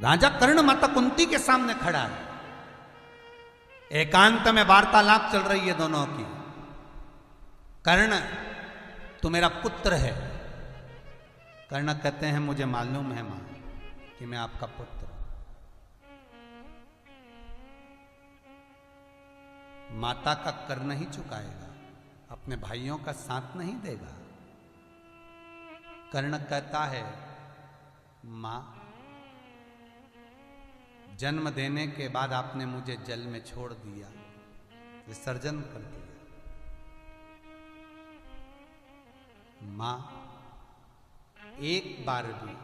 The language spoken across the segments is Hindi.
राजा कर्ण माता कुंती के सामने खड़ा है, एकांत में वार्तालाप चल रही है दोनों की। कर्ण, तू मेरा पुत्र है। कर्ण कहते हैं मुझे मालूम है मां कि मैं आपका पुत्र हूं। माता का कर नहीं चुकाएगा, अपने भाइयों का साथ नहीं देगा। कर्ण कहता है मां, जन्म देने के बाद आपने मुझे जल में छोड़ दिया, विसर्जन कर दिया। मां, एक बार भी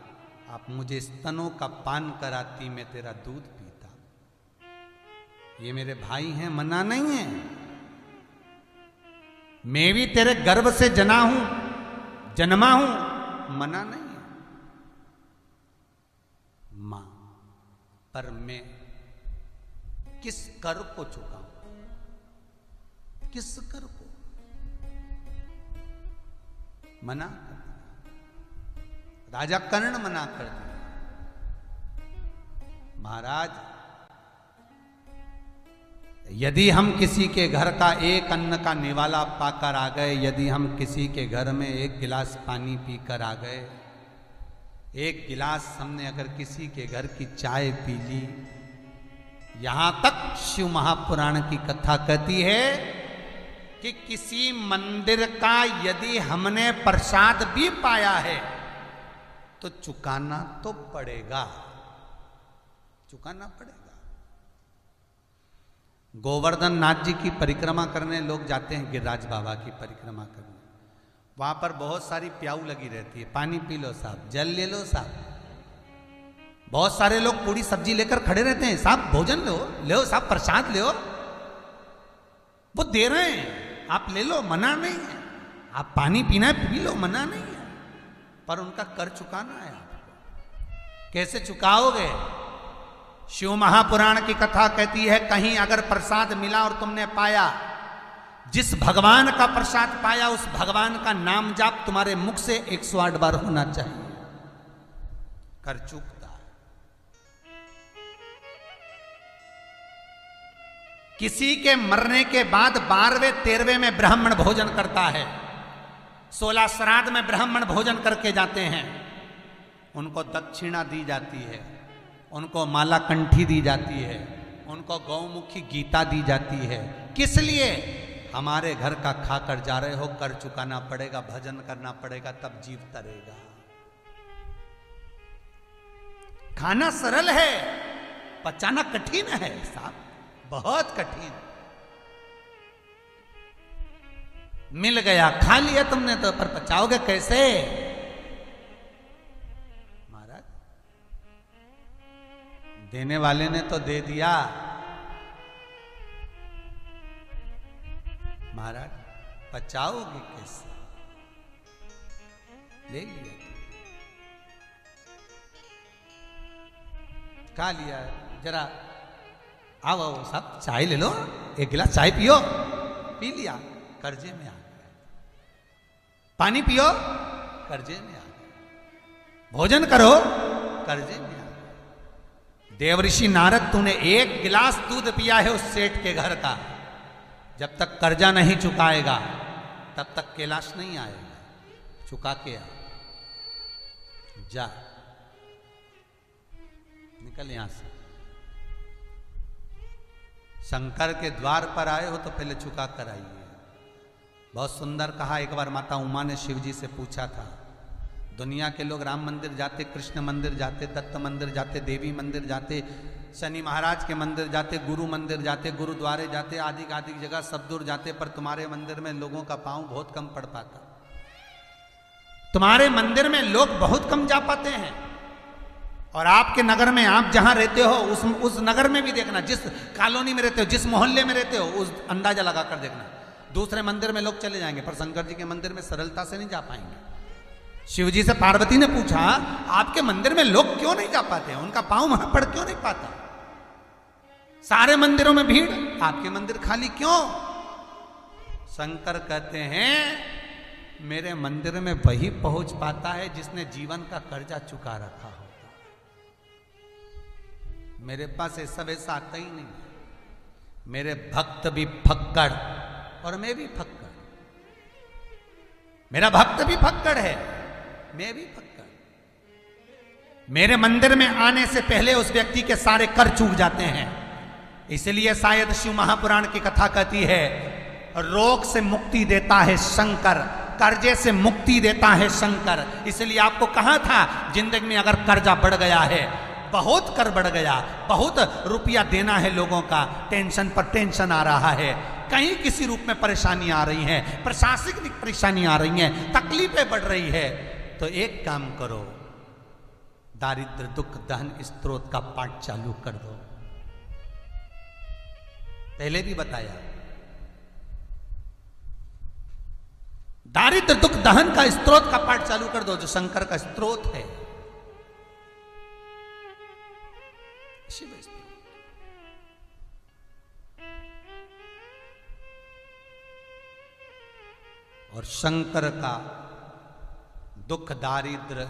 आप मुझे स्तनों का पान कराती, मैं तेरा दूध पीता। ये मेरे भाई हैं, मना नहीं है। मैं भी तेरे गर्भ से जन्मा हूं, मना नहीं है। मां, पर मैं किस कर को चुकाऊं? किस कर को? मना कर दिया। राजा कर्ण मना कर दिया। महाराज, यदि हम किसी के घर का एक अन्न का निवाला पाकर आ गए, यदि हम किसी के घर में एक गिलास पानी पीकर आ गए, एक गिलास हमने अगर किसी के घर की चाय पी ली, यहां तक शिव महापुराण की कथा कहती है कि किसी मंदिर का यदि हमने प्रसाद भी पाया है तो चुकाना तो पड़ेगा, चुकाना पड़ेगा। गोवर्धन नाथ जी की परिक्रमा करने लोग जाते हैं, गिरिराज बाबा की परिक्रमा करने। वहां पर बहुत सारी प्याऊ लगी रहती है, पानी पी लो साहब, जल ले लो साहब। बहुत सारे लोग पूरी सब्जी लेकर खड़े रहते हैं, साहब भोजन लो साहब, प्रसाद लो। वो दे रहे हैं, आप ले लो, मना नहीं है। आप पानी पीना है पी लो, मना नहीं है। पर उनका कर चुकाना है आपको। कैसे चुकाओगे? शिव महापुराण की कथा कहती है, कहीं अगर प्रसाद मिला और तुमने पाया, जिस भगवान का प्रसाद पाया उस भगवान का नाम जाप तुम्हारे मुख से 108 बार होना चाहिए। कर चूकता है। किसी के मरने के बाद 12वें 13वें में ब्राह्मण भोजन करता है, 16 श्राद्ध में ब्राह्मण भोजन करके जाते हैं। उनको दक्षिणा दी जाती है, उनको माला कंठी दी जाती है, उनको गौमुखी गीता दी जाती है। किस लिए? हमारे घर का खाकर जा रहे हो, कर चुकाना पड़ेगा, भजन करना पड़ेगा, तब जीव तरेगा। खाना सरल है, पचाना कठिन है साहब, बहुत कठिन। मिल गया, खा लिया तुमने तो, पर पचाओगे कैसे? महाराज, देने वाले ने तो दे दिया। महाराज, पचाओगे कैसे? ले लिया, खा लिया। जरा आओ सब चाय ले लो, एक गिलास चाय पियो, पी लिया, कर्जे में आ गया। पानी पियो, कर्जे में आ गया। भोजन करो, कर्जे में आ गया। देवऋषि नारद, तूने एक गिलास दूध पिया है उस सेठ के घर का, जब तक कर्जा नहीं चुकाएगा तब तक कैलाश नहीं आएगा। चुका के आ, जा, निकल यहां से। शंकर के द्वार पर आए हो तो पहले चुका कर आइए। बहुत सुंदर कहा। एक बार माता उमा ने शिव जी से पूछा था, दुनिया के लोग राम मंदिर जाते, कृष्ण मंदिर जाते, दत्त मंदिर जाते, देवी मंदिर जाते, शनि महाराज के मंदिर जाते, गुरु मंदिर जाते, गुरुद्वारे जाते, आदि आदि जगह सब दूर जाते, पर तुम्हारे मंदिर में लोगों का पांव बहुत कम पड़ पाता। तुम्हारे मंदिर में लोग बहुत कम जा पाते हैं। और आपके नगर में, आप जहां रहते हो उस नगर में भी देखना, जिस कॉलोनी में रहते हो, जिस मोहल्ले में रहते हो, उस अंदाजा लगाकर देखना। दूसरे मंदिर में लोग चले जाएंगे, पर शंकर जी के मंदिर में सरलता से नहीं जा पाएंगे। शिव जी से पार्वती ने पूछा, आपके मंदिर में लोग क्यों नहीं जा पाते? उनका पांव वहां पड़ क्यों नहीं पाता? सारे मंदिरों में भीड़, आपके मंदिर खाली क्यों? शंकर कहते हैं, मेरे मंदिर में वही पहुंच पाता है जिसने जीवन का कर्जा चुका रखा होता। मेरे पास ऐसा वैसा आता ही नहीं। मेरे भक्त भी फक्कड़ और मैं भी फक्कड़। मेरा भक्त भी फक्कड़ है, मैं भी फक्कड़। मेरे मंदिर में आने से पहले उस व्यक्ति के सारे कर चूक जाते हैं। इसलिए शायद शिव महापुराण की कथा कहती है, रोग से मुक्ति देता है शंकर, कर्जे से मुक्ति देता है शंकर। इसलिए आपको कहा था, जिंदगी में अगर कर्जा बढ़ गया है, बहुत कर बढ़ गया, बहुत रुपया देना है लोगों का, टेंशन पर टेंशन आ रहा है, कहीं किसी रूप में परेशानी आ रही है, प्रशासनिक परेशानी आ रही है, तकलीफें बढ़ रही है, तो एक काम करो, दारिद्र दुख दहन स्त्रोत का पाठ चालू कर दो। पहले भी बताया, दारिद्र दुख दहन का स्त्रोत का पाठ चालू कर दो, जो शंकर का स्त्रोत है, शिव स्त्रोत। और शंकर का दुख दारिद्र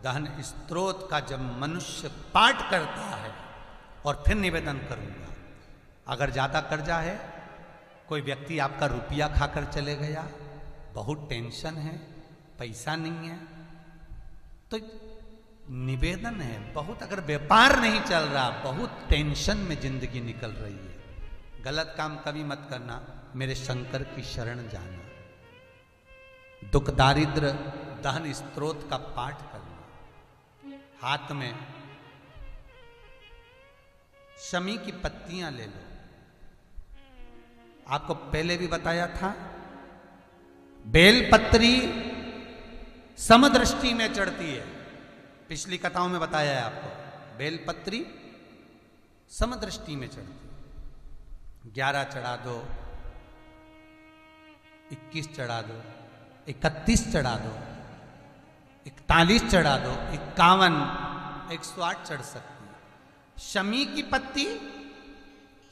दहन स्त्रोत का जब मनुष्य पाठ करता है, और फिर निवेदन करूंगा, अगर ज्यादा कर्जा है, कोई व्यक्ति आपका रुपया खाकर चले गया, बहुत टेंशन है, पैसा नहीं है, तो निवेदन है, बहुत अगर व्यापार नहीं चल रहा, बहुत टेंशन में जिंदगी निकल रही है, गलत काम कभी मत करना, मेरे शंकर की शरण जाना। दुख दारिद्र दहन स्त्रोत का पाठ करना। हाथ में शमी की पत्तियां ले लो। आपको पहले भी बताया था, बेलपत्री समदृष्टि में चढ़ती है, पिछली कथाओं में बताया है आपको, बेलपत्री समदृष्टि में चढ़ती है। 11 चढ़ा दो, 21 चढ़ा दो, 31 चढ़ा दो, 41 चढ़ा दो, 51, 108 चढ़ सकती है। शमी की पत्ती,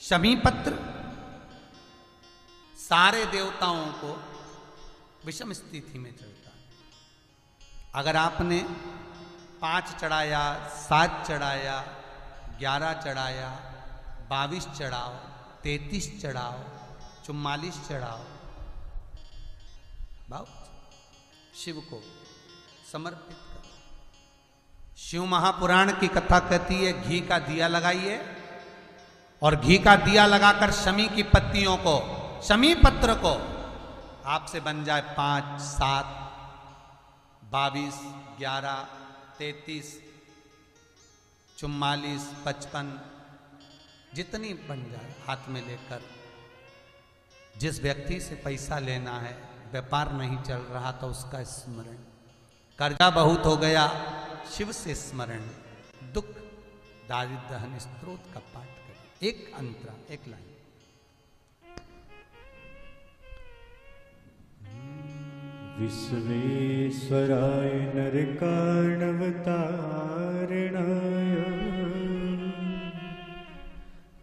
शमी पत्र सारे देवताओं को विषम स्थिति में चढ़ता है। अगर आपने 5 चढ़ाया, 7 चढ़ाया, 11 चढ़ाया, 22 चढ़ाओ, 33 चढ़ाओ, 44 चढ़ाओ, बहुत शिव को समर्पित करो। शिव महापुराण की कथा कहती है, घी का दिया लगाइए, और घी का दिया लगाकर शमी की पत्तियों को, शमी पत्र को आपसे बन जाए 5, 7, 22, 11, 33, 44, 55, जितनी बन जाए, हाथ में लेकर जिस व्यक्ति से पैसा लेना है, व्यापार नहीं चल रहा, तो उसका स्मरण, कर्जा बहुत हो गया, शिव से स्मरण, दुख दारिद्र दहन स्त्रोत का पाठ करें। एक अंतरा, एक लाइन। विश्वेश्वराय नरकार्णवतारणाय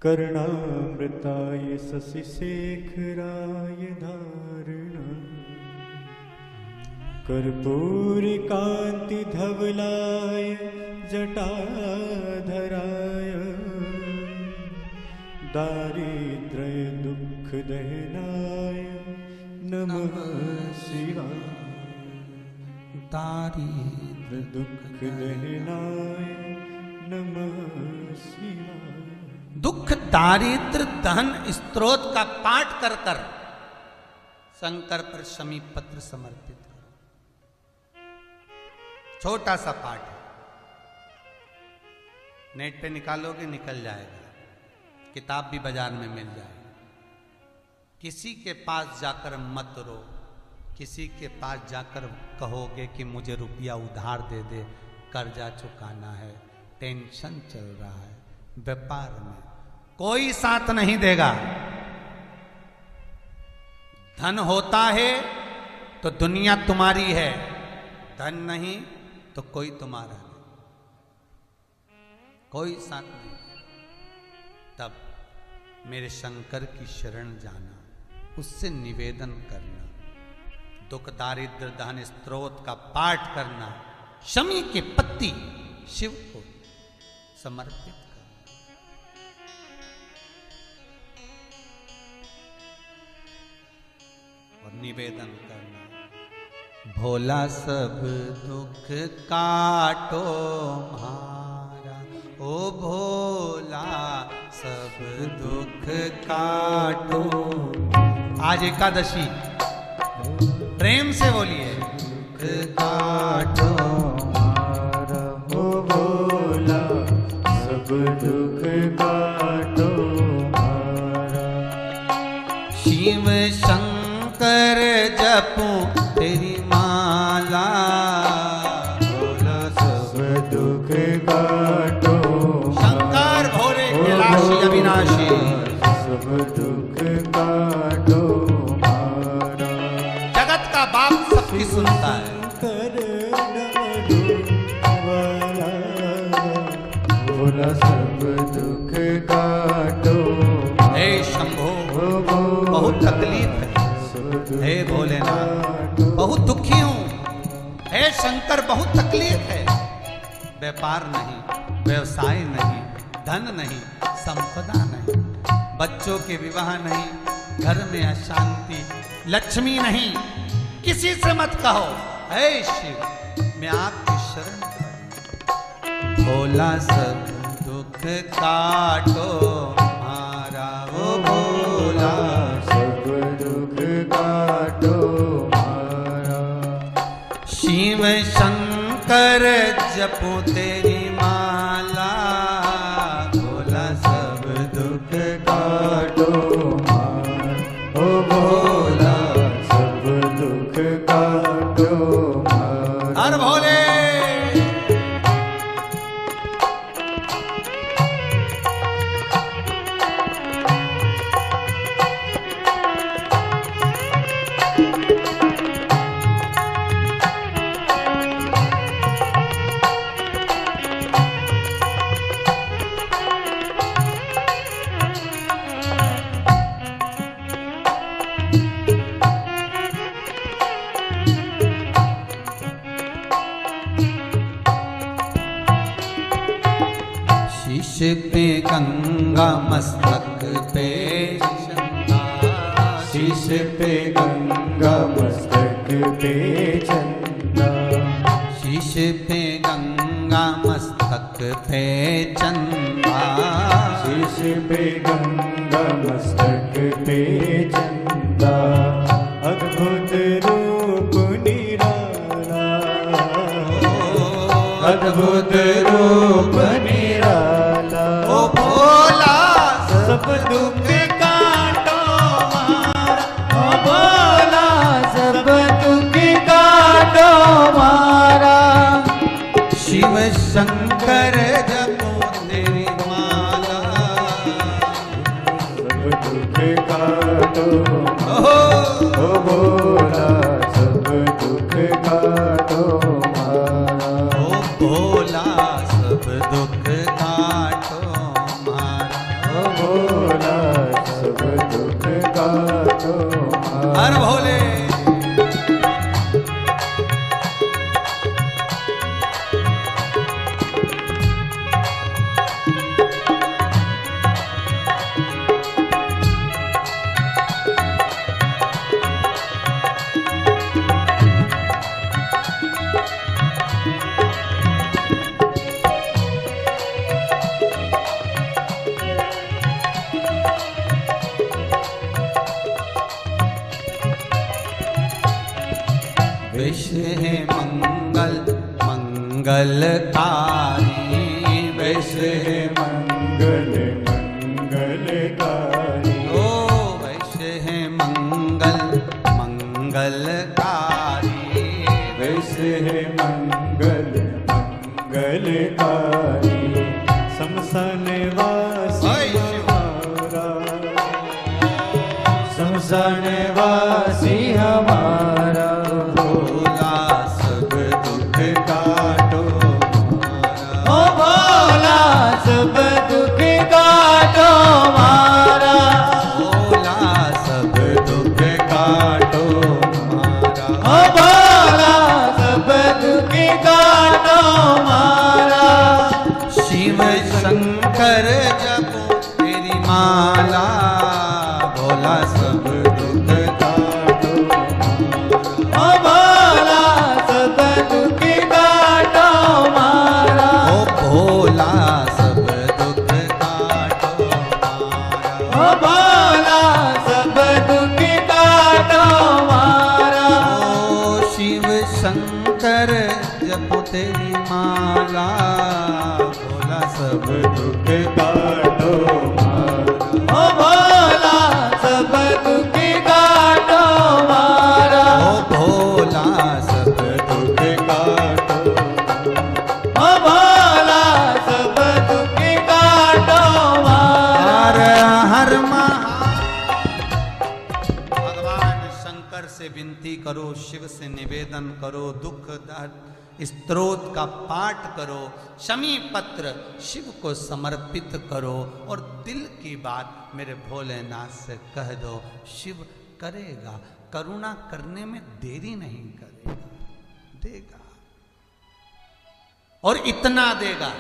कर्णामृताय शशिशेखराय धारणाय कर्पूरकान्तिधवलाय जटाधराय दारिद्र्य दुःखदहनाय नमः शिवाय। दारिद्र दुःखदहनाय नमः शिवाय। दुख दारिद्र दहन स्त्रोत का पाठ कर कर शंकर पर शमी पत्र समर्पित करो। छोटा सा पाठ है, नेट पे निकालोगे निकल जाएगा, किताब भी बाजार में मिल जाएगी। किसी के पास जाकर मत रो, किसी के पास जाकर कहोगे कि मुझे रुपया उधार दे दे, कर्जा चुकाना है, टेंशन चल रहा है, व्यापार में कोई साथ नहीं देगा। धन होता है तो दुनिया तुम्हारी है, धन नहीं तो कोई तुम्हारा नहीं, कोई साथ नहीं। तब मेरे शंकर की शरण जाना, उससे निवेदन करना, दुख दारिद्र दहन स्त्रोत का पाठ करना, शमी की पत्ती शिव को समर्पित करना। निवेदन करना। भोला सब दुख काटो मारा, ओ भोला सब दुख काटो। आज एकादशी, प्रेम से बोलिए, दुख काटो मारा, ओ भोला सब दुख काटो मारा। शिव शंकर जपूं तेरी माला, भोला सब दुख काटो। शंकर भोले कैलाशी अविनाशी, सब दुख काटो मारा। जगत का बाप सबकी सुनता है। भोला सब दुख काटो। हे शंभो बहुत तकलीफ है, हे भोलेनाथ बहुत दुखी हूँ, हे शंकर बहुत तकलीफ है। व्यापार नहीं, व्यवसाय नहीं, धन नहीं, संपदा नहीं, बच्चों के विवाह नहीं, घर में अशांति, लक्ष्मी नहीं, किसी से मत कहो। हे शिव मैं आपकी शरण में, भोला सब दुख काटो मारा, ओ भोला सब दुख काटो मारा। शिव शंकर जपो तेरी माला, भोला सब दुख काटो मारा, ओ भोला सब दुख काटो मारा। हर भोले। शीश पे गंगा मस्तक पे चंदा, शीश पे गंगा मस्तक पे चंदा। शीश पे गंगा मस्तक पे चंदा, शीश पे गंगा मस्तक पे चंदा। अद्भुत रूप निराला, अद्भुत रूप निराला। ओ भोला सब दुख काटो मारा, ओ भोला सब दुख काटो मारा। शिव शंकर जपो तेरी माला, सब दुख काटो ओहो ओ भोला सब दुख काटो मारा। ओ भोला सब दुख काटो मारा, ओ भोला सब दुख काटो मारा। हर भोले। विश्व है मंगल मंगलकारी, वैश्व है मंगल मंगलकारी। ओ वैश्व है मंगल मंगलकारी, वैश्व है मंगल मंगलकारी। शमशान वासी हमारा, शमशान वासी हमारा। भोला सब दुख काटो मारा, ओ भोला सब दुख काटो मारा। भोला सब दुख काटो मारा, ओ भोला सब दुख काटो मारा। शिव शंकर जपो तेरी माला, भोला सब दुख काटो दुख काटो मारा। ओ भोला सब दुख काटो मारा। ओ भोला सब दुख काटो। ओ भोला सब दुख काटो मारा। हर भगवान शंकर से विनती करो, शिव से निवेदन करो, दुख दर्द स्तोत्र का पाठ करो, शमी पत्र शिव को समर्पित करो और दिल की बात मेरे भोलेनाथ से कह दो। शिव करेगा, करुणा करने में देरी नहीं करेगा, देगा और इतना देगा।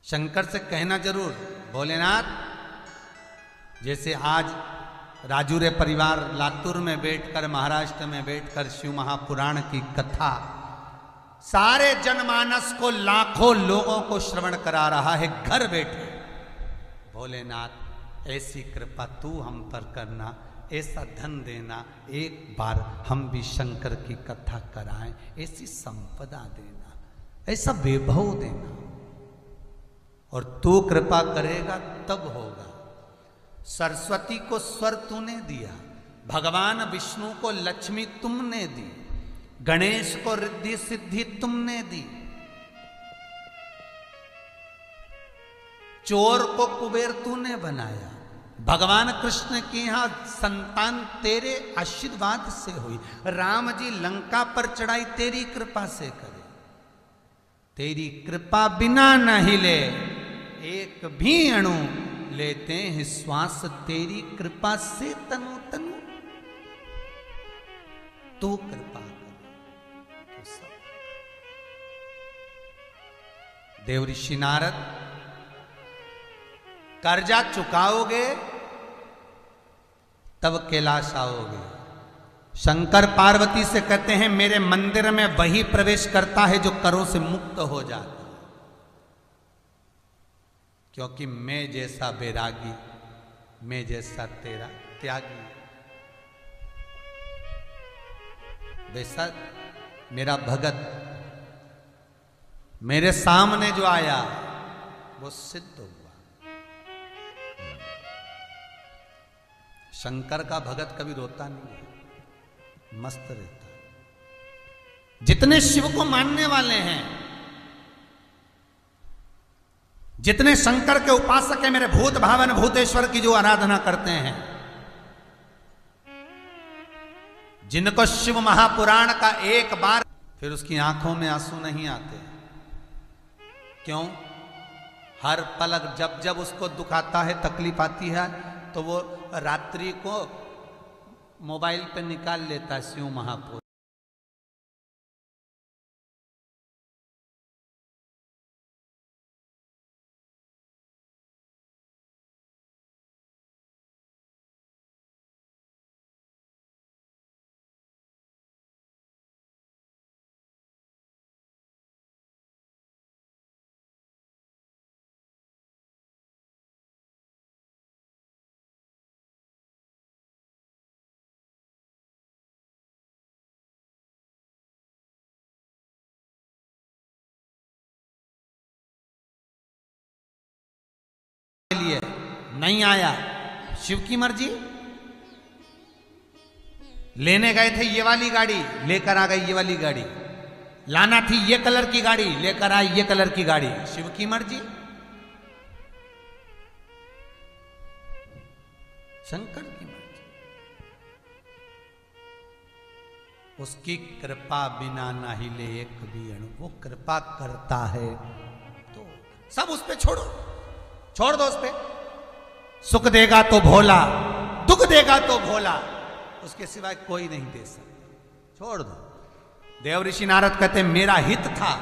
शंकर से कहना जरूर, भोलेनाथ जैसे आज राजूरे परिवार लातूर में बैठकर, महाराष्ट्र में बैठकर शिव महापुराण की कथा सारे जनमानस को, लाखों लोगों को श्रवण करा रहा है घर बैठे। भोलेनाथ ऐसी कृपा तू हम पर करना, ऐसा धन देना, एक बार हम भी शंकर की कथा कराएं, ऐसी संपदा देना, ऐसा वैभव देना, और तू कृपा करेगा तब होगा। सरस्वती को स्वर तूने दिया, भगवान विष्णु को लक्ष्मी तुमने दी, गणेश को रिद्धि सिद्धि तुमने दी, चोर को कुबेर तूने बनाया। भगवान कृष्ण की यहां संतान तेरे आशीर्वाद से हुई। राम जी लंका पर चढ़ाई तेरी कृपा से करे। तेरी कृपा बिना न हिले एक भी अणु, लेते हैं श्वास तेरी कृपा से तनु तनु। तू कृपा कर तो सब। देव ऋषि नारद, कर्जा चुकाओगे तब कैलाश आओगे। शंकर पार्वती से कहते हैं मेरे मंदिर में वही प्रवेश करता है जो करों से मुक्त हो जाता, क्योंकि मैं जैसा बैरागी, मैं जैसा तेरा त्यागी, वैसा मेरा भगत मेरे सामने जो आया वो सिद्ध हुआ। शंकर का भगत कभी रोता नहीं है, मस्त रहता है। जितने शिव को मानने वाले हैं, जितने शंकर के उपासक हैं, मेरे भूत भावन भूतेश्वर की जो आराधना करते हैं, जिनको शिव महापुराण का एक बार, फिर उसकी आंखों में आंसू नहीं आते। क्यों? हर पलक जब जब उसको दुख आता है, तकलीफ आती है, तो वो रात्रि को मोबाइल पे निकाल लेता है शिव महापुराण। लिए नहीं आया, शिव की मर्जी। लेने गए थे ये वाली गाड़ी, लेकर आ गई ये वाली गाड़ी। लाना थी ये कलर की गाड़ी, लेकर आई ये कलर की गाड़ी। शिव की मर्जी, शंकर की मर्जी। उसकी कृपा बिना ना हिले एक भी अणु। वो कृपा करता है तो सब उस पे छोड़ो, छोड़ दो उस पे। सुख देगा तो भोला, दुख देगा तो भोला, उसके सिवाय कोई नहीं दे सकता, छोड़ दो। देव ऋषि नारद कहते मेरा हित था,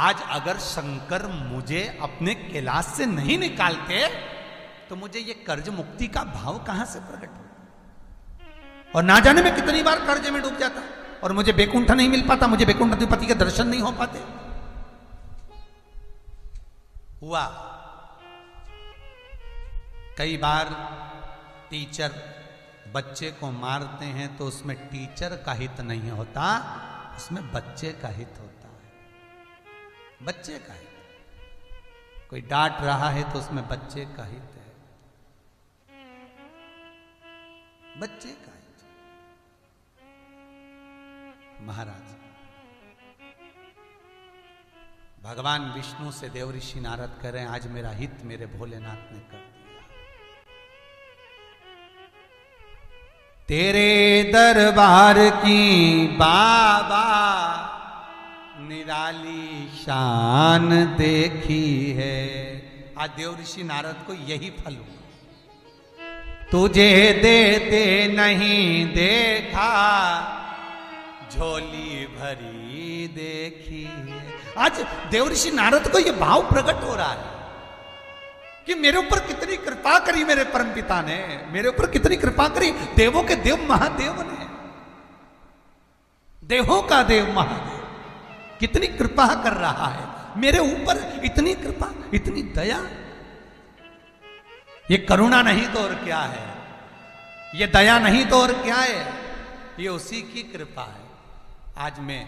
आज अगर शंकर मुझे अपने कैलाश से नहीं निकालते तो मुझे ये कर्ज मुक्ति का भाव कहां से प्रकट हो, और ना जाने मैं कितनी बार कर्ज में डूब जाता, और मुझे बैकुंठ नहीं मिल पाता, मुझे बैकुंठ अधिपति के दर्शन नहीं हो पाते। हुआ कई बार टीचर बच्चे को मारते हैं तो उसमें टीचर का हित नहीं होता, उसमें बच्चे का हित होता है। बच्चे का हित। कोई डांट रहा है तो उसमें बच्चे का हित है, बच्चे का हित। महाराज भगवान विष्णु से देवऋषि नारद कह रहे हैं, आज मेरा हित मेरे भोलेनाथ ने कर दिया। तेरे दरबार की बाबा निराली शान देखी है। आज देवऋषि नारद को यही फल हुआ। तुझे देते नहीं देखा, झोली भरी देखी है। आज देवऋषि नारद को यह भाव प्रकट हो रहा है कि मेरे ऊपर कितनी कृपा करी मेरे परमपिता ने, मेरे ऊपर कितनी कृपा करी देवों के देव महादेव ने, देवों का देव महादेव कितनी कृपा कर रहा है मेरे ऊपर। इतनी कृपा, इतनी दया, ये करुणा नहीं तो और क्या है, ये दया नहीं तो और क्या है, ये उसी की कृपा है। आज मैं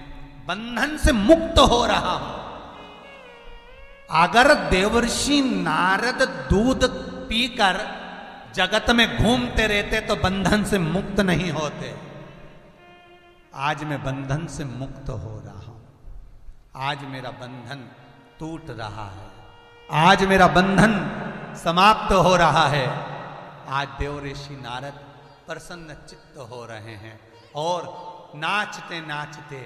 बंधन से मुक्त हो रहा हूं। अगर देवर्षि नारद दूध पीकर जगत में घूमते रहते तो बंधन से मुक्त नहीं होते। आज मैं बंधन से मुक्त हो रहा हूं। आज मेरा बंधन टूट रहा है, आज मेरा बंधन समाप्त हो रहा है। आज देवऋषि नारद प्रसन्न चित्त हो रहे हैं और नाचते नाचते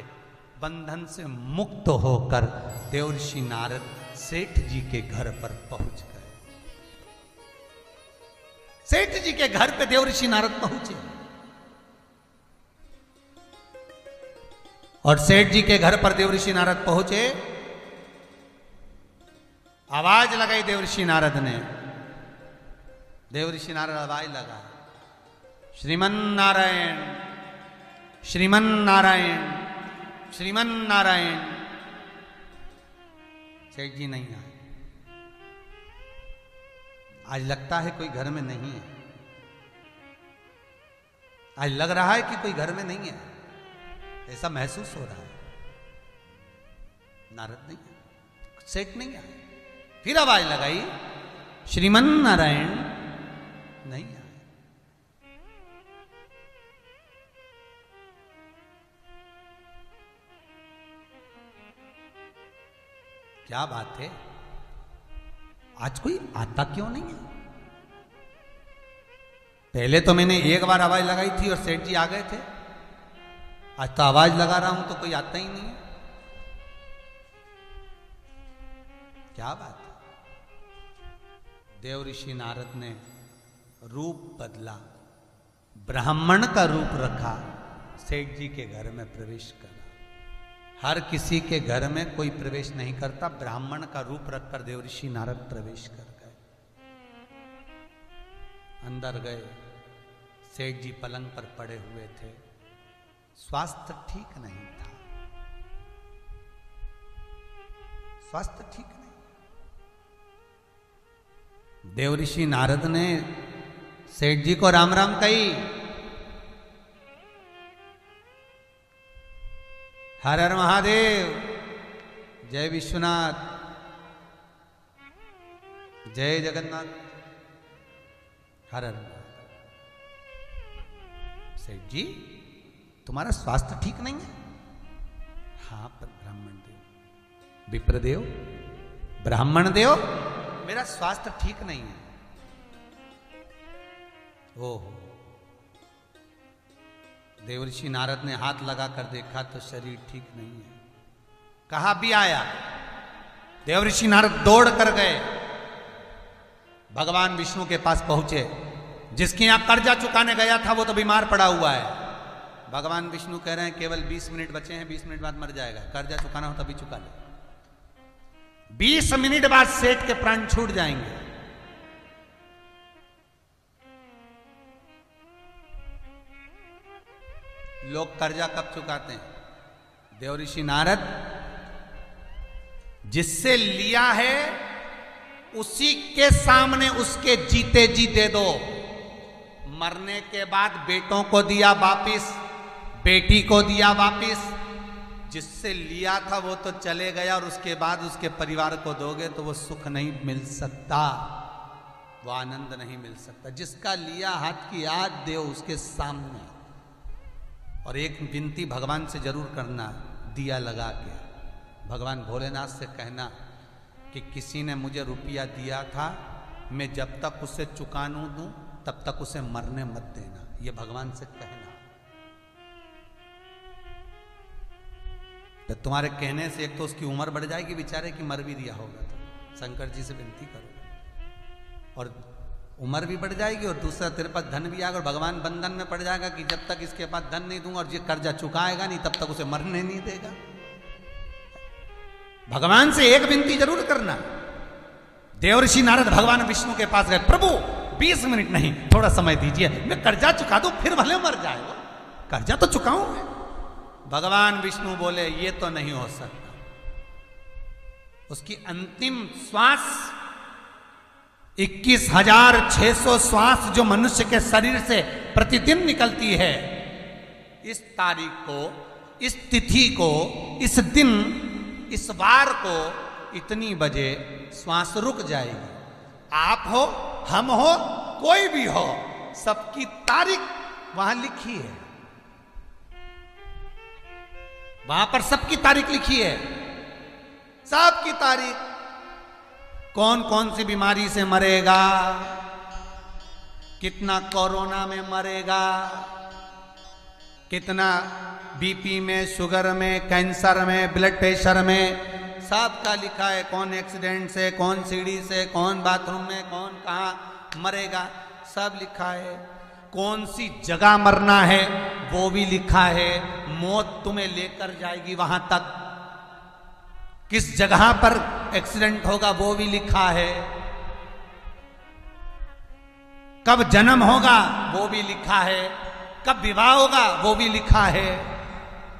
बंधन से मुक्त होकर देवऋषि नारद सेठ जी के घर पर पहुंच गए। सेठ जी के घर पे देवऋषि नारद पहुंचे और सेठ जी के घर पर देवऋषि नारद पहुंचे। आवाज लगाई देवऋषि नारद ने। देवऋषि नारद आवाज लगा, श्रीमन नारायण, श्रीमन नारायण, श्रीमन नारायण। सेठ जी नहीं आए। आज लगता है कोई घर में नहीं है। आज लग रहा है कि कोई घर में नहीं है, ऐसा महसूस हो रहा है। नारद नहीं आए, सेठ नहीं आए। फिर आवाज लगाई, श्रीमन नारायण, नहीं आए। क्या बात है, आज कोई आता क्यों नहीं है? पहले तो मैंने एक बार आवाज लगाई थी और सेठ जी आ गए थे। आज तो आवाज लगा रहा हूं तो कोई आता ही नहीं है। क्या बात है? देवऋषि नारद ने रूप बदला, ब्राह्मण का रूप रखा, सेठ जी के घर में प्रवेश करा। हर किसी के घर में कोई प्रवेश नहीं करता, ब्राह्मण का रूप रखकर देवऋषि नारद प्रवेश कर गए। अंदर गए, सेठ जी पलंग पर पड़े हुए थे, स्वास्थ्य ठीक नहीं था, स्वास्थ्य ठीक नहीं। देवऋषि नारद ने सेठ जी को राम राम कही। हर हर महादेव, जय विश्वनाथ, जय जगन्नाथ, हर हर महादेव। सेठ जी, तुम्हारा स्वास्थ्य ठीक नहीं है? हाँ पर ब्राह्मण देव, विप्रदेव, ब्राह्मण देव, मेरा स्वास्थ्य ठीक नहीं है। ओहो। देवऋषि नारद ने हाथ लगाकर देखा तो शरीर ठीक नहीं है। कहा भी आया? देवऋषि नारद दौड़ कर गए, भगवान विष्णु के पास पहुंचे। जिसके यहां कर्जा चुकाने गया था वो तो बीमार पड़ा हुआ है। भगवान विष्णु कह रहे हैं केवल 20 मिनट बचे हैं, 20 मिनट बाद मर जाएगा, कर्जा चुकाना हो तभी चुका ले। 20 मिनट बाद सेठ के प्राण छूट जाएंगे। लोग कर्जा कब चुकाते हैं? देवऋषि नारद, जिससे लिया है उसी के सामने उसके जीते जी दे दो। मरने के बाद बेटों को दिया वापिस, बेटी को दिया वापिस, जिससे लिया था वो तो चले गया और उसके बाद उसके परिवार को दोगे तो वो सुख नहीं मिल सकता, वो आनंद नहीं मिल सकता। जिसका लिया हाथ की याद दे उसके सामने। और एक विनती भगवान से जरूर करना, दिया लगा के भगवान भोलेनाथ से कहना कि किसी ने मुझे रुपया दिया था, मैं जब तक उसे चुका नहीं दूं तब तक उसे मरने मत देना। ये भगवान से कहना। तो तुम्हारे कहने से एक तो उसकी उम्र बढ़ जाएगी बेचारे की, मर भी दिया होगा तो शंकर जी से विनती करो, और उम्र भी बढ़ जाएगी और दूसरा तेरे पास धन भी आएगा। और भगवान बंधन में पड़ जाएगा कि जब तक इसके पास धन नहीं दूंगा और ये कर्जा चुकाएगा नहीं तब तक उसे मरने नहीं देगा। भगवान से एक विनती जरूर करना। देवर्षि नारद भगवान विष्णु के पास गए, प्रभु 20 मिनट नहीं, थोड़ा समय दीजिए, मैं कर्जा चुका दूं, फिर भले मर जाए वो, कर्जा तो चुकाऊं मैं। भगवान विष्णु बोले ये तो नहीं हो सकता। उसकी अंतिम श्वास 21,600 श्वास जो मनुष्य के शरीर से प्रतिदिन निकलती है, इस तारीख को, इस तिथि को, इस दिन, इस वार को इतनी बजे श्वास रुक जाएगी। आप हो, हम हो, कोई भी हो, सबकी तारीख वहां लिखी है। वहां पर सबकी तारीख लिखी है, सबकी तारीख। कौन कौन सी बीमारी से मरेगा, कितना कोरोना में मरेगा, कितना बीपी में, शुगर में, कैंसर में, ब्लड प्रेशर में, सबका लिखा है। कौन एक्सीडेंट से, कौन सीढ़ी से, कौन बाथरूम में, कौन कहाँ मरेगा, सब लिखा है। कौन सी जगह मरना है वो भी लिखा है। मौत तुम्हें लेकर जाएगी वहां तक। किस जगह पर एक्सीडेंट होगा वो भी लिखा है। कब जन्म होगा वो भी लिखा है। कब विवाह होगा वो भी लिखा है।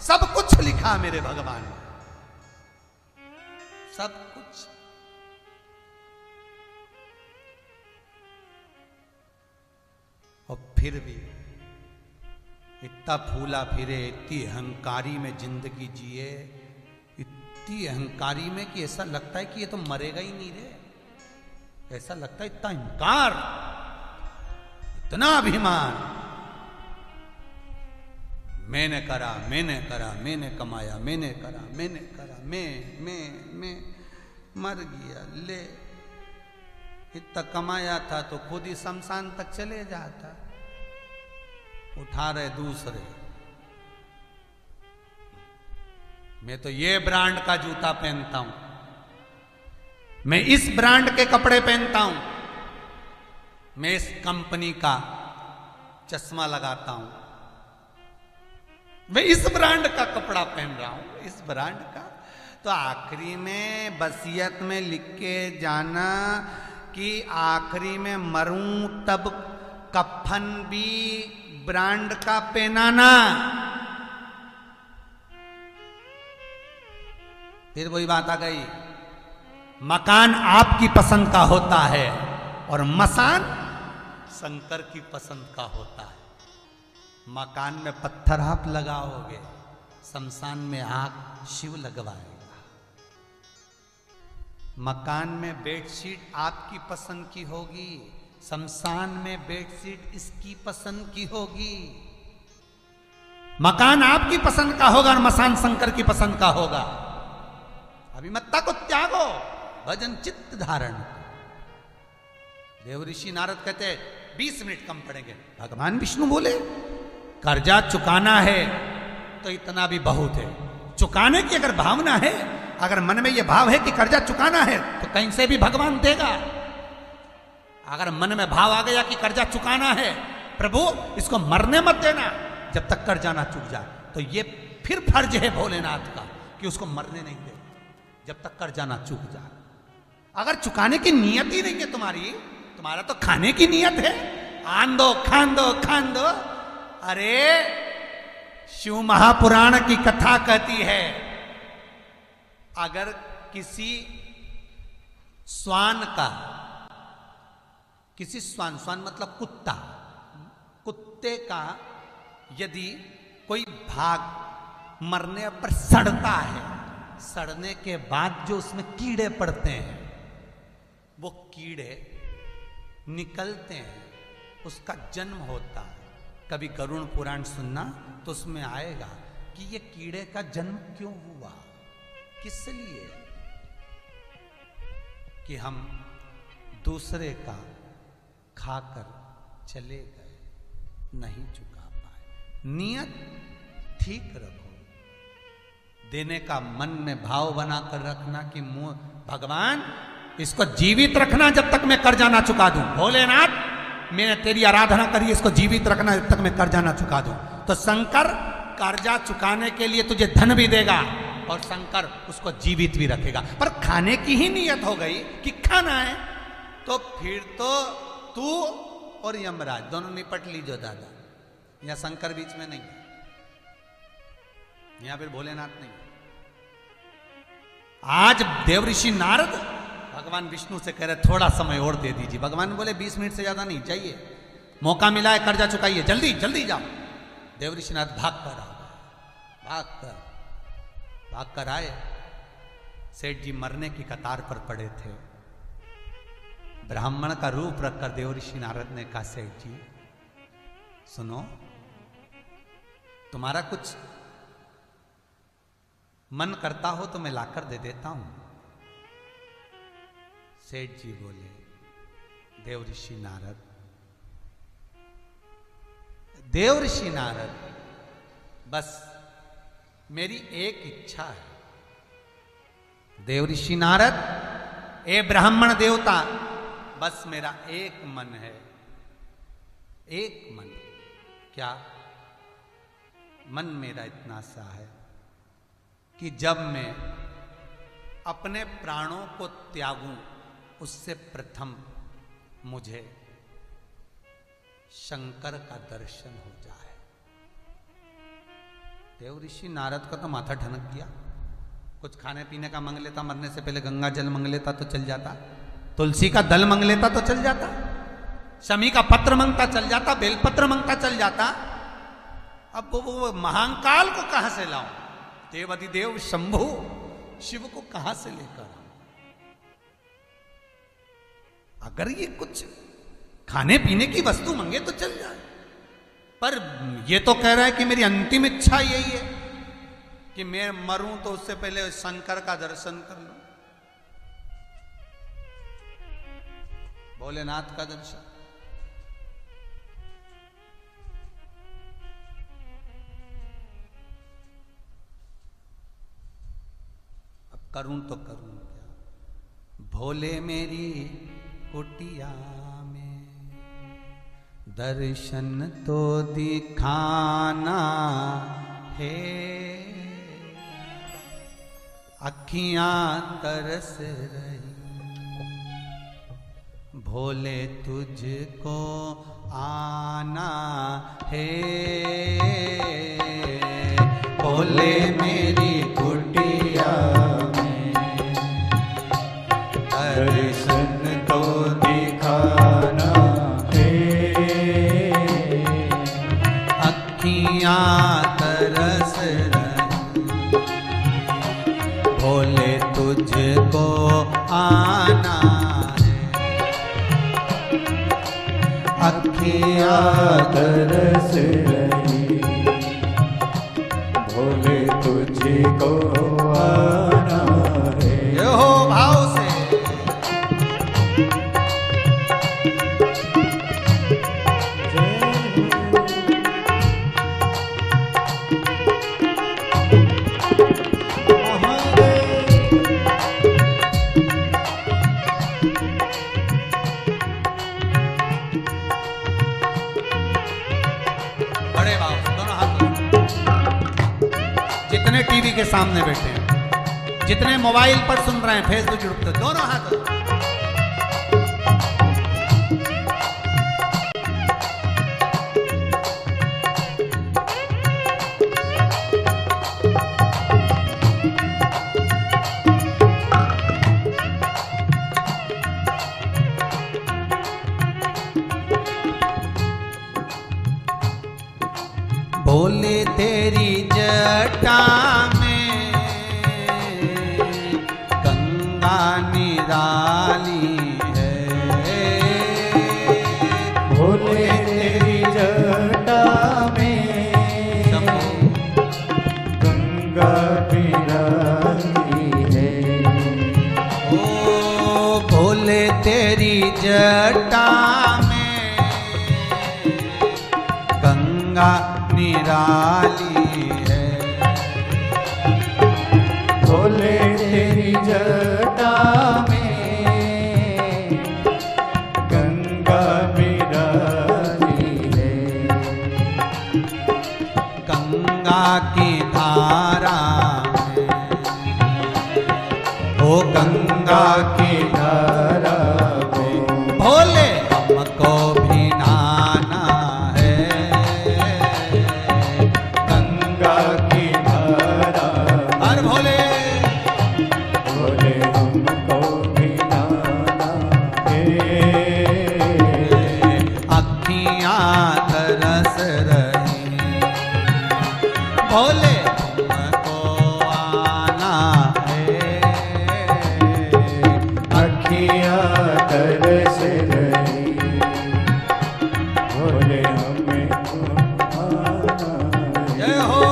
सब कुछ लिखा मेरे भगवान ने, सब कुछ। और फिर भी इतना फूला फिरे, इतनी अहंकारी में जिंदगी जिए, इतनी अहंकारी में कि ऐसा लगता है कि ये तो मरेगा ही नहीं रे। ऐसा लगता है इतना अहंकार, इतना अभिमान। मैंने करा, मैंने करा, मैंने कमाया, मैंने करा, मैंने करा, मैं मर गया। ले, इतना कमाया था तो खुद ही शमशान तक चले जाता। उठा रहे दूसरे। मैं तो ये ब्रांड का जूता पहनता हूं, मैं इस ब्रांड के कपड़े पहनता हूं, मैं इस कंपनी का चश्मा लगाता हूं, मैं इस ब्रांड का कपड़ा पहन रहा हूं, इस ब्रांड का। तो आखिरी में वसीयत में लिख के जाना कि आखिरी में मरूं तब कफन भी ब्रांड का पहनाना। फिर वही बात आ गई, मकान आपकी पसंद का होता है और मसान शंकर की पसंद का होता है। मकान में पत्थर आप लगाओगे, शमशान में आग शिव लगवाएगा। मकान में बेडशीट आपकी पसंद की होगी, शमशान में बेडशीट इसकी पसंद की होगी। मकान आपकी पसंद का होगा और मसान शंकर की पसंद का होगा। अभिमत्ता को त्यागो, भजन चित्त धारण। देवऋषि नारद कहते 20 मिनट कम पड़ेंगे। भगवान विष्णु बोले कर्जा चुकाना है तो इतना भी बहुत है। चुकाने की अगर भावना है, अगर मन में यह भाव है कि कर्जा चुकाना है तो कहीं से भी भगवान देगा। अगर मन में भाव आ गया कि कर्जा चुकाना है, प्रभु इसको मरने मत देना जब तक कर्जा ना चुक जाए, तो ये फिर फर्ज है भोलेनाथ का कि उसको मरने नहीं दे जब तक कर्जा ना चुक जाए। अगर चुकाने की नियत ही नहीं है तुम्हारी, तुम्हारा तो खाने की नियत है, आन दो, खान दो, खान दो। अरे शिव महापुराण की कथा कहती है, अगर किसी स्वान का, किसी स्वान, स्वान मतलब कुत्ता, कुत्ते का यदि कोई भाग मरने पर सड़ता है, सड़ने के बाद जो उसमें कीड़े पड़ते हैं, वो कीड़े निकलते हैं, उसका जन्म होता है। कभी गरुड़ पुराण सुनना तो उसमें आएगा कि ये कीड़े का जन्म क्यों हुआ, किस लिए, कि हम दूसरे का खाकर चले गए, नहीं चुका पाए। नियत ठीक रखो, देने का मन में भाव बनाकर रखना कि मुंह भगवान इसको जीवित रखना जब तक मैं कर्जा ना चुका दूं। भोलेनाथ मैंने तेरी आराधना करी, इसको जीवित रखना जब तक मैं कर्जा ना चुका दूं। तो शंकर कर्जा चुकाने के लिए तुझे धन भी देगा और शंकर उसको जीवित भी रखेगा। पर खाने की ही नियत हो गई कि खाना है, तो फिर तो तू और यमराज दोनों निपट लीजो दादा। यहां शंकर बीच में नहीं है, यहां फिर भोलेनाथ नहीं। आज देवऋषि नारद भगवान विष्णु से कह रहे थोड़ा समय और दे दीजिए। भगवान बोले 20 मिनट से ज्यादा नहीं चाहिए, मौका मिला है, कर्जा चुकाइए, जल्दी जल्दी जाओ। देवऋषि नारद भाग कर आए। सेठ जी मरने की कतार पर पड़े थे। ब्राह्मण का रूप रखकर देवऋषि नारद ने कहा, सेठ जी सुनो, तुम्हारा कुछ मन करता हो तो मैं लाकर दे देता हूं। सेठ जी बोले, देवऋषि नारद बस मेरी एक इच्छा है। देवऋषि नारद, ए ब्राह्मण देवता, बस मेरा एक मन है, एक मन। क्या मन? मेरा इतना सा है कि जब मैं अपने प्राणों को त्यागूं उससे प्रथम मुझे शंकर का दर्शन हो जाए। देवऋषि नारद का तो माथा ठनक गया। कुछ खाने पीने का मांग लेता, मरने से पहले गंगा जल मांग लेता तो चल जाता, तुलसी का दल मांग लेता तो चल जाता, शमी का पत्र मांगता चल जाता, बेलपत्र मांगता चल जाता। अब वो महाकाल को कहां से लाऊं? देवाधिदेव शंभु शिव को कहां से लेकर आऊं? अगर ये कुछ खाने पीने की वस्तु मांगे तो चल जाए, पर ये तो कह रहा है कि मेरी अंतिम इच्छा यही है कि मैं मरूं तो उससे पहले शंकर का दर्शन कर लूं, भोलेनाथ का दर्शन। अब करूं तो करूं क्या? भोले मेरी कुटिया में दर्शन तो दिखाना है, अखियां तरस रही भोले तुझको आना है। भोले मेरी कुटिया में दर्शन तो दिखाना है, अखियां तरस रही भोले तुझको आना है, अखियां तरस रही भोले तुझको आना है। ये हो भाव से बड़े भाव से दोनों हाथों से। जितने टीवी के सामने बैठे हैं, जितने मोबाइल पर सुन रहे हैं, फेसबुक यूट्यूब पे, दोनों हाथों से। भोले तेरी जय जटा में गंगा निराली है। भोले तेरी जटा में गंगा निराली है। ओ भोले तेरी जटा में गंगा निराली है। भोले तेरी जटा में गंगा निराली है। गंगा की धारा में ओ गंगा की धारा में भोले हमको भी नहाना है। गंगा की धारा हर भोले भोले हमको भी नहाना है। अखियां तरस रही भोले तुमको आना है। अखियाँ तरस रही भोले हमें आना है। जय हो।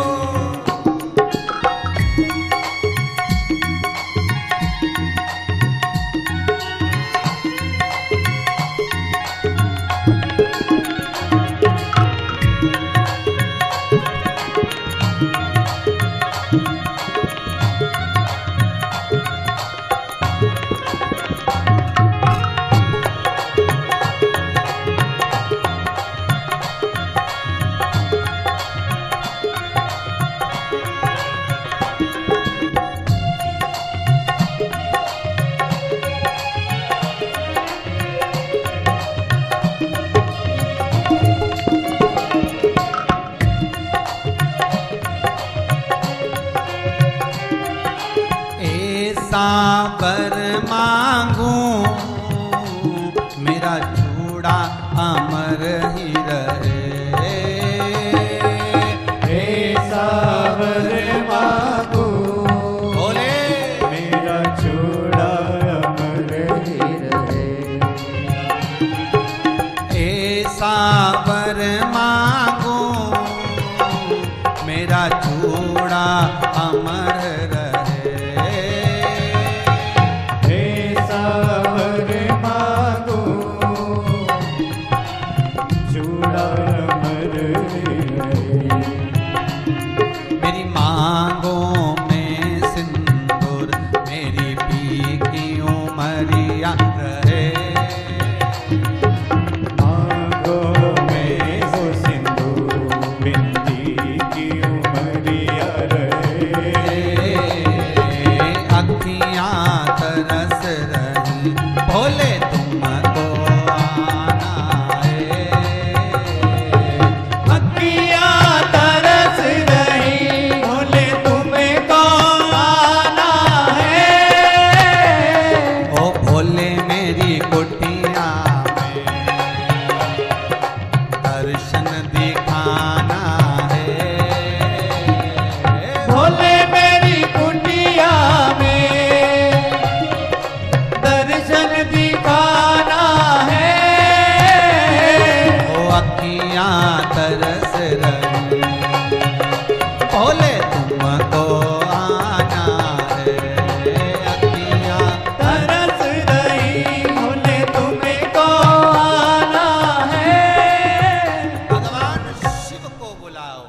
ऐसा वर मांगू मेरा चूड़ा अमर ही रहे। ऐसा वर मांगू भोले मेरा चूड़ा अमर ही रहे। ऐसा वर मांगू मेरा चूड़ा अमर रहे। ऐसा वर मांगू चूड़ा अमर ही रहे। मेरी मांगों में सिंदूर मेरी पी की उमरिया रहे। मांगों में वो सिंदूर बिंदी की उमरिया रहे। अखियां तरस रही भोले तुमको आना है। अखियाँ तरस रही भोले तुमको आना है। ओ भोले मेरी कुटिया में दर्शन दिखाना है। भोले मेरी कुटिया में दर्शन दिखाना है। ओ अखियां तरस रही भोले तुमको आना है। अखियां तरस रही भोले तुमको आना है। भगवान शिव को बुलाओ,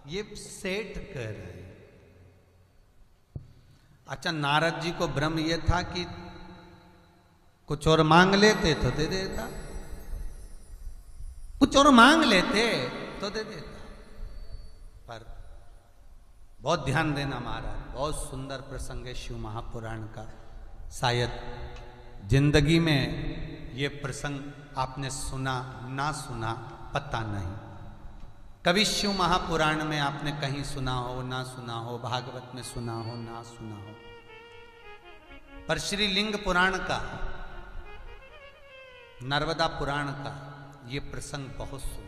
ये सेठ कर रहे। अच्छा, नारद जी को भ्रम ये था कि कुछ और मांग लेते तो दे देता, कुछ और मांग लेते तो दे देता। पर बहुत ध्यान देना महाराज, बहुत सुंदर प्रसंग है शिव महापुराण का। शायद जिंदगी में ये प्रसंग आपने सुना ना सुना पता नहीं। कभी शिव महापुराण में आपने कहीं सुना हो ना सुना हो, भागवत में सुना हो ना सुना हो, पर श्री लिंग पुराण का, नर्मदा पुराण का ये प्रसंग बहुत सुंदर।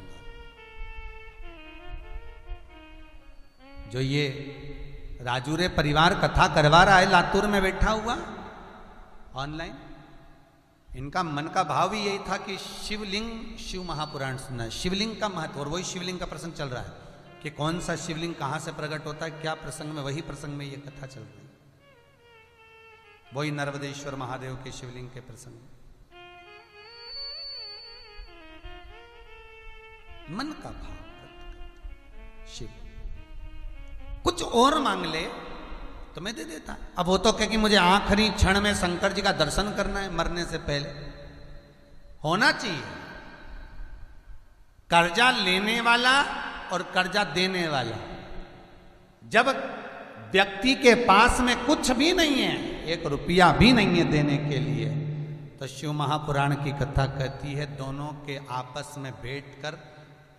जो ये राजूरे परिवार कथा करवा रहा है लातूर में बैठा हुआ ऑनलाइन, इनका मन का भाव ही यही था कि शिवलिंग, शिव महापुराण सुनना है, शिवलिंग का महत्व। और वही शिवलिंग का प्रसंग चल रहा है कि कौन सा शिवलिंग कहाँ से प्रकट होता है, क्या प्रसंग में, वही प्रसंग में ये कथा चल रही है। वही नर्मदेश्वर महादेव के शिवलिंग के प्रसंग। मन का भाव शिव कुछ और मांग ले तो मैं दे देता। अब वो तो कहे कि मुझे आखिरी क्षण में शंकर जी का दर्शन करना है, मरने से पहले होना चाहिए। कर्जा लेने वाला और कर्जा देने वाला, जब व्यक्ति के पास में कुछ भी नहीं है, 1 रुपया भी नहीं है देने के लिए, तो शिव महापुराण की कथा कहती है दोनों के आपस में बैठकर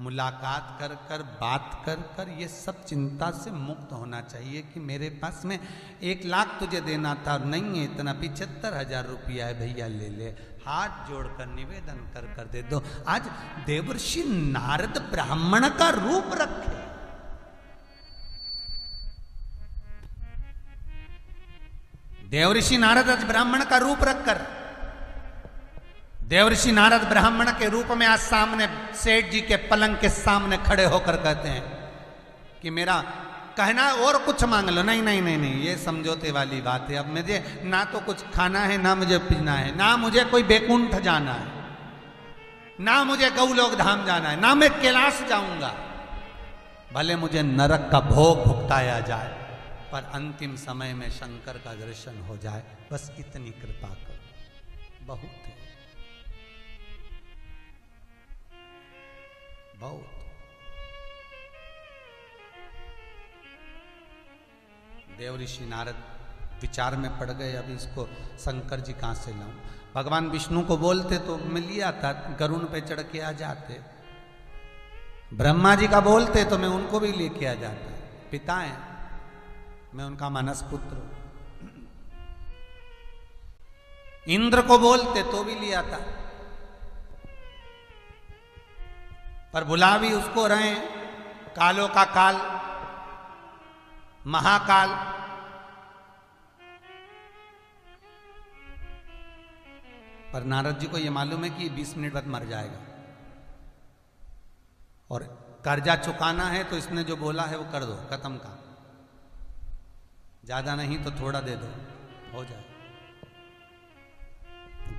मुलाकात कर कर बात कर कर ये सब चिंता से मुक्त होना चाहिए कि मेरे पास में 1 लाख तुझे देना था, नहीं है इतना, 75,000 रुपया है भैया ले ले। हाथ जोड़कर निवेदन कर कर दे दो। आज देवर्षि नारद ब्राह्मण का रूप रखे, देवर्षि नारद आज ब्राह्मण का रूप रखकर, देवर्षि नारद ब्राह्मण के रूप में आज सामने सेठ जी के पलंग के सामने खड़े होकर कहते हैं कि मेरा कहना और कुछ मांग लो। नहीं नहीं नहीं नहीं, ये समझौते वाली बात है। अब मुझे ना तो कुछ खाना है, ना मुझे पीना है, ना मुझे कोई बैकुंठ जाना है, ना मुझे गौलोक धाम जाना है, ना मैं कैलाश जाऊंगा। भले मुझे नरक का भोग भुगताया जाए, पर अंतिम समय में शंकर का दर्शन हो जाए, बस इतनी कृपा करो। बहुत है, बहुत। देवऋषि नारद विचार में पड़ गए, अभी इसको शंकर जी कहां से लाऊं। भगवान विष्णु को बोलते तो मैं लिया था, गरुण पे चढ़ के आ जाते। ब्रह्मा जी का बोलते तो मैं उनको भी लेके आ जाता। पिता है, मैं उनका मानस पुत्र। इंद्र को बोलते तो भी लिया था, पर बुला भी उसको रहे, कालों का काल, महाकाल। पर नारद जी को यह मालूम है कि 20 मिनट बाद मर जाएगा, और कर्जा चुकाना है तो इसने जो बोला है वो कर दो, खत्म का। ज्यादा नहीं तो थोड़ा दे दो, हो जाए।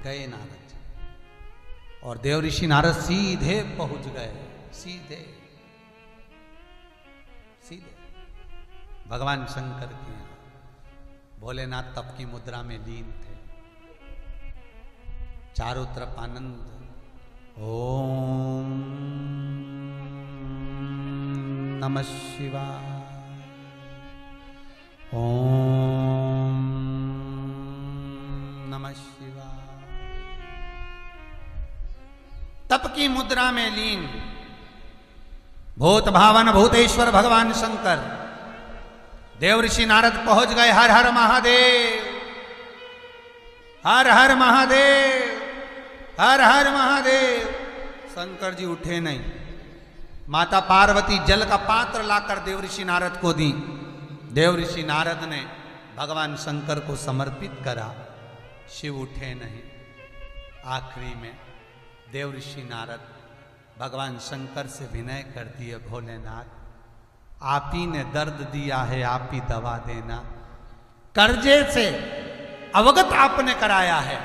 गए नारद जी, और देवऋषि नारद सीधे पहुंच गए, सीधे सीधे भगवान शंकर के यहाँ। भोलेनाथ तप की मुद्रा में लीन थे, चारों तरफ आनंद। ओम नमः शिवाय, ओम नमः शिवाय। तप की मुद्रा में लीन भूत भावन भूतेश्वर भगवान शंकर। देवऋषि नारद पहुंच गए। हर हर महादेव, हर हर महादेव, हर हर महादेव। शंकर जी उठे नहीं। माता पार्वती जल का पात्र लाकर देवऋषि नारद को दी। देवऋषि नारद ने भगवान शंकर को समर्पित करा। शिव उठे नहीं। आखिरी में देवऋषि नारद भगवान शंकर से विनय कर दिए, भोलेनाथ आप ही ने दर्द दिया है, आप ही दवा देना। कर्जे से अवगत आपने कराया है,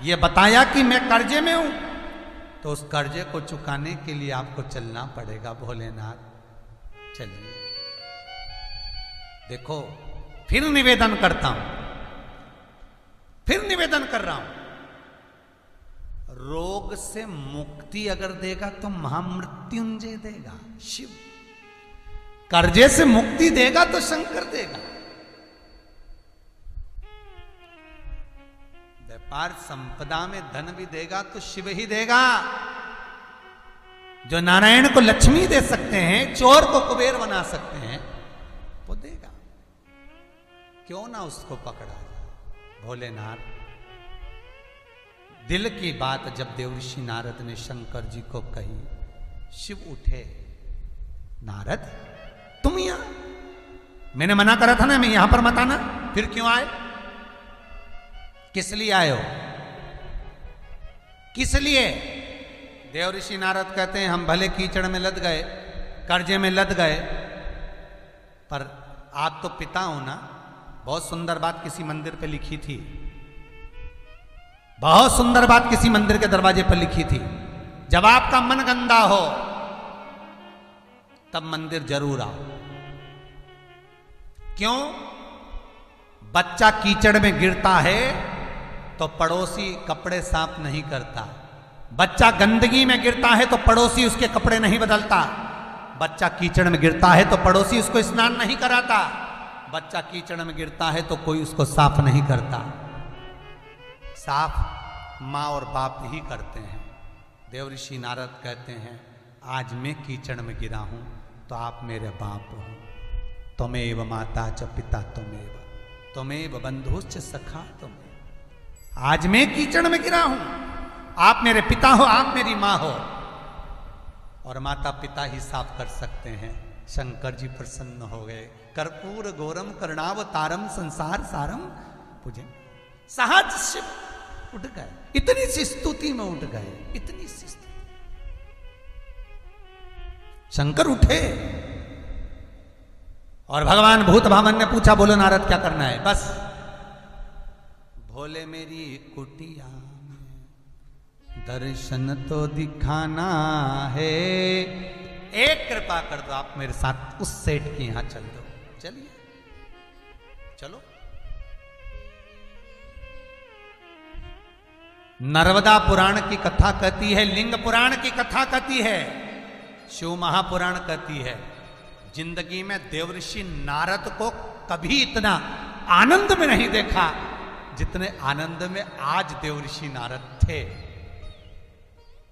ये बताया कि मैं कर्जे में हूं, तो उस कर्जे को चुकाने के लिए आपको चलना पड़ेगा भोलेनाथ। चलिए, देखो फिर निवेदन करता हूं, फिर निवेदन कर रहा हूं। रोग से मुक्ति अगर देगा तो महामृत्युंजय देगा शिव। कर्जे से मुक्ति देगा तो शंकर देगा। व्यापार संपदा में धन भी देगा तो शिव ही देगा। जो नारायण को लक्ष्मी दे सकते हैं, चोर को कुबेर बना सकते हैं, वो देगा। क्यों ना उसको पकड़ा जाए। भोलेनाथ दिल की बात जब देवऋषि नारद ने शंकर जी को कही, शिव उठे। नारद तुम यहां? मैंने मना करा था ना, मैं यहां पर मत आना, फिर क्यों आए? किस लिए आए हो? किस लिए? देव ऋषि नारद कहते हैं हम भले कीचड़ में लद गए, कर्जे में लद गए, पर आप तो पिता हो ना। बहुत सुंदर बात किसी मंदिर पे लिखी थी, बहुत सुंदर बात किसी मंदिर के दरवाजे पर लिखी थी, जब आपका मन गंदा हो तब मंदिर जरूर आओ। क्यों? बच्चा कीचड़ में गिरता है तो पड़ोसी कपड़े साफ नहीं करता, बच्चा गंदगी में गिरता है तो पड़ोसी उसके कपड़े नहीं बदलता, बच्चा कीचड़ में गिरता है तो पड़ोसी उसको स्नान नहीं कराता, बच्चा कीचड़ में गिरता है तो कोई उसको साफ नहीं करता। साफ माँ और बाप ही करते हैं। देव ऋषि नारद कहते हैं आज मैं कीचड़ में गिरा हूं तो आप मेरे बाप हो, त्वमेव माता च पिता त्वमेव बंधुश्च सखा त्वमेव। आज मैं कीचड़ में गिरा हूं, आप मेरे पिता हो, आप मेरी माँ हो, और माता पिता ही साफ कर सकते हैं। शंकर जी प्रसन्न हो गए। कर्पूर गौरम करुणावतारम संसार सारम पूजे। सहज शिव उठ गए, इतनी सी स्तुति में उठ गए, इतनी सी स्तुति। शंकर उठे और भगवान भूत भावन ने पूछा बोलो नारद क्या करना है? बस भोले मेरी कुटिया में दर्शन तो दिखाना है, एक कृपा कर दो, आप मेरे साथ उस सेठ के यहां चल दो। चलिए चलो। नर्मदा पुराण की कथा कहती है, लिंग पुराण की कथा कहती है, शिव महापुराण कहती है जिंदगी में देवऋषि नारद को कभी इतना आनंद में नहीं देखा जितने आनंद में आज देवऋषि नारद थे।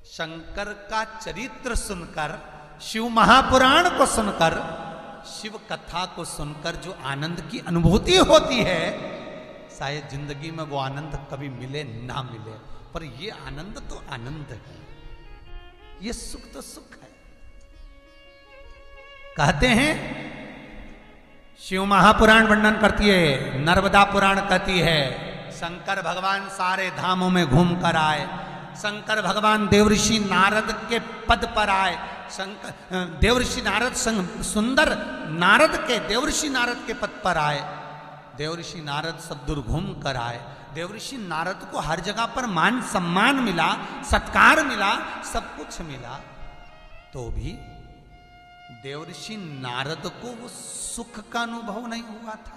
शंकर का चरित्र सुनकर, शिव महापुराण को सुनकर, शिव कथा को सुनकर जो आनंद की अनुभूति होती है, शायद जिंदगी में वो आनंद कभी मिले ना मिले, पर ये आनंद तो आनंद है, ये सुख तो सुख है। कहते हैं शिव महापुराण वर्णन करती है, नर्मदा पुराण कहती है शंकर भगवान सारे धामों में घूम कर आए, शंकर भगवान देवऋषि नारद के पद पर आए, शंकर देवऋषि नारद सुंदर नारद के देवऋषि नारद के पद पर आए, देवऋषि नारद सब दूर घूम कर आए, देवऋषि नारद को हर जगह पर मान सम्मान मिला, सत्कार मिला, सब कुछ मिला, तो भी देवऋषि नारद को वो सुख का अनुभव नहीं हुआ था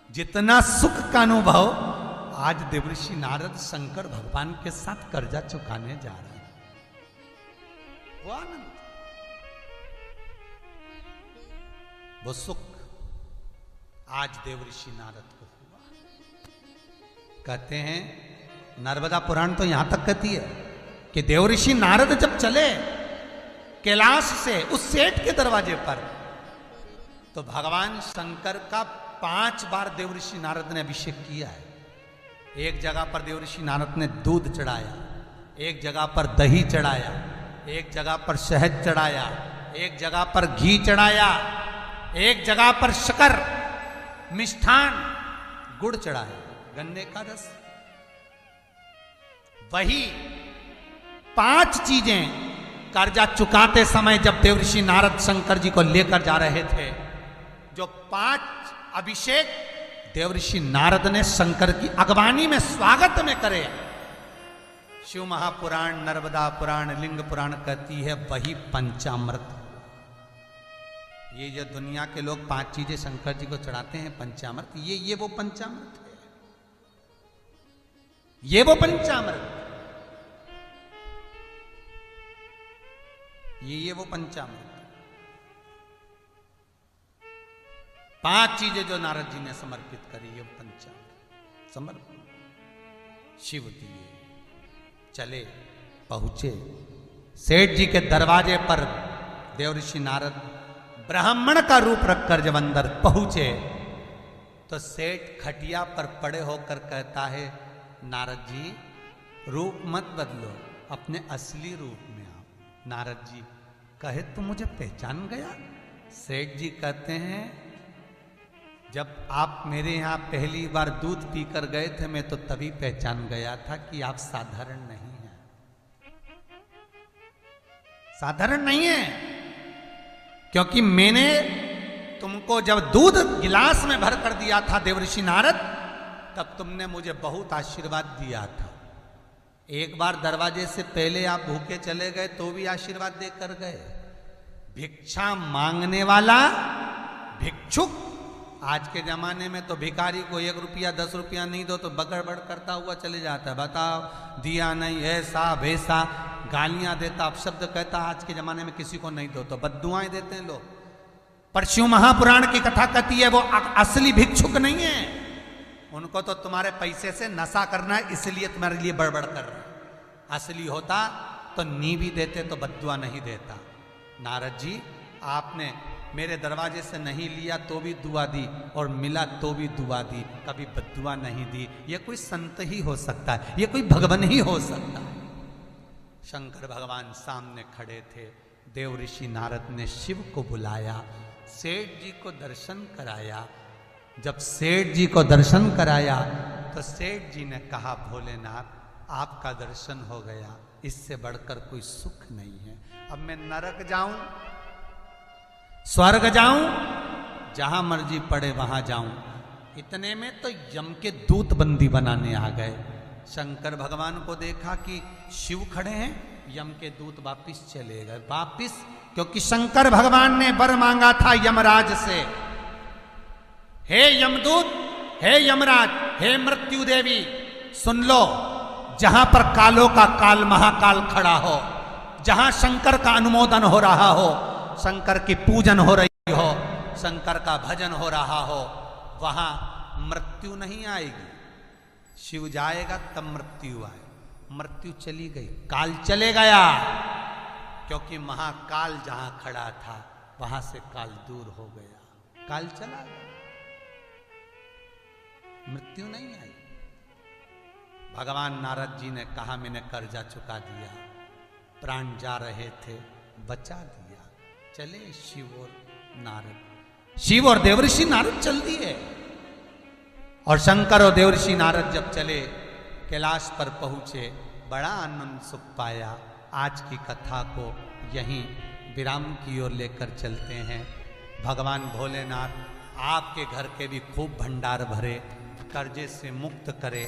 जितना सुख का अनुभव आज देवऋषि नारद शंकर भगवान के साथ कर्जा चुकाने जा रहे हैं। वो आनंद, वो सुख आज देवऋषि नारद को हुआ। कहते हैं नर्मदा पुराण तो यहां तक कहती है कि देवऋषि नारद जब चले कैलाश से उस सेठ के दरवाजे पर, तो भगवान शंकर का 5 बार देवऋषि नारद ने अभिषेक किया है। एक जगह पर देवऋषि नारद ने दूध चढ़ाया, एक जगह पर दही चढ़ाया, एक जगह पर शहद चढ़ाया, एक जगह पर घी चढ़ाया, एक जगह पर शक्कर, मिष्ठान, गुड़ चढ़ाया, गन्ने का रस। वही 5 चीजें कर्जा चुकाते समय जब देवऋषि नारद शंकर जी को लेकर जा रहे थे, जो 5 अभिषेक देवऋषि नारद ने शंकर की अगवानी में स्वागत में करे, शिव महापुराण, नर्मदा पुराण, लिंग पुराण कहती है वही पंचामृत। ये जो दुनिया के लोग 5 चीजें शंकर जी को चढ़ाते हैं पंचामृत, ये वो पंचामृत है, ये वो पंचामृत, ये वो पंचामृत। 5 चीजें जो नारद जी ने समर्पित करी, ये पंचामृत समर्पण। शिव दिए, चले, पहुंचे सेठ जी के दरवाजे पर। देवऋषि नारद ब्राह्मण का रूप रखकर जब अंदर पहुंचे तो सेठ खटिया पर पड़े होकर कहता है नारद जी रूप मत बदलो, अपने असली रूप में आओ। नारद जी कहे तुम मुझे पहचान गया? सेठ जी कहते हैं जब आप मेरे यहाँ पहली बार दूध पीकर गए थे, मैं तो तभी पहचान गया था कि आप साधारण नहीं हैं, साधारण नहीं है। क्योंकि मैंने तुमको जब दूध गिलास में भर कर दिया था देवर्षि नारद, तब तुमने मुझे बहुत आशीर्वाद दिया था। एक बार दरवाजे से पहले आप भूखे चले गए तो भी आशीर्वाद देकर गए। भिक्षा मांगने वाला भिक्षुक, आज के जमाने में तो भिखारी को 1 रुपया 10 रुपया नहीं दो तो बगड़बड़ करता हुआ चले जाता है, बताओ दिया नहीं, ऐसा वैसा गालियां देता, अपशब्द कहता। आज के जमाने में किसी को नहीं दो तो बद्दुआएं देते हैं लोग। पर शिव महापुराण की कथा कहती है वो असली भिक्षुक नहीं है, उनको तो तुम्हारे पैसे से नशा करना है, इसलिए तुम्हारे लिए बड़बड़ कर रहे हैं। असली होता तो नी भी देते तो बद्दुआ नहीं देता। नारद जी, आपने मेरे दरवाजे से नहीं लिया तो भी दुआ दी और मिला तो भी दुआ दी, कभी बद्दुआ नहीं दी। ये कोई संत ही हो सकता है, ये कोई भगवान ही हो सकता है। शंकर भगवान सामने खड़े थे। देव ऋषि नारद ने शिव को बुलाया, सेठ जी को दर्शन कराया। जब सेठ जी को दर्शन कराया तो सेठ जी ने कहा, भोलेनाथ आपका दर्शन हो गया, इससे बढ़कर कोई सुख नहीं है। अब मैं नरक जाऊं, स्वर्ग जाऊं, जहां मर्जी पड़े वहां जाऊं। इतने में तो यम के दूत बंदी बनाने आ गए। शंकर भगवान को देखा कि शिव खड़े हैं, यम के दूत वापिस चले गए। वापिस, क्योंकि शंकर भगवान ने वर मांगा था यमराज से, हे यमदूत, हे यमराज, हे मृत्यु देवी, सुन लो, जहां पर कालों का काल महाकाल खड़ा हो, जहां शंकर का अनुमोदन हो रहा हो, शंकर की पूजन हो रही हो, शंकर का भजन हो रहा हो, वहां मृत्यु नहीं आएगी। शिव जाएगा तब मृत्यु आए। मृत्यु चली गई, काल चले गया, क्योंकि महाकाल जहां खड़ा था वहां से काल दूर हो गया, काल चला गया, मृत्यु नहीं आई। भगवान नारद जी ने कहा, मैंने कर्जा चुका दिया, प्राण जा रहे थे, बचा दिया। चले शिव और नारद, शिव और देवर्षि नारद चल दिए। और शंकर और देवर्षि नारद जब चले, कैलाश पर पहुंचे, बड़ा आनंद सुख पाया। आज की कथा को यहीं विराम की ओर लेकर चलते हैं। भगवान भोलेनाथ आपके घर के भी खूब भंडार भरे, कर्जे से मुक्त करे,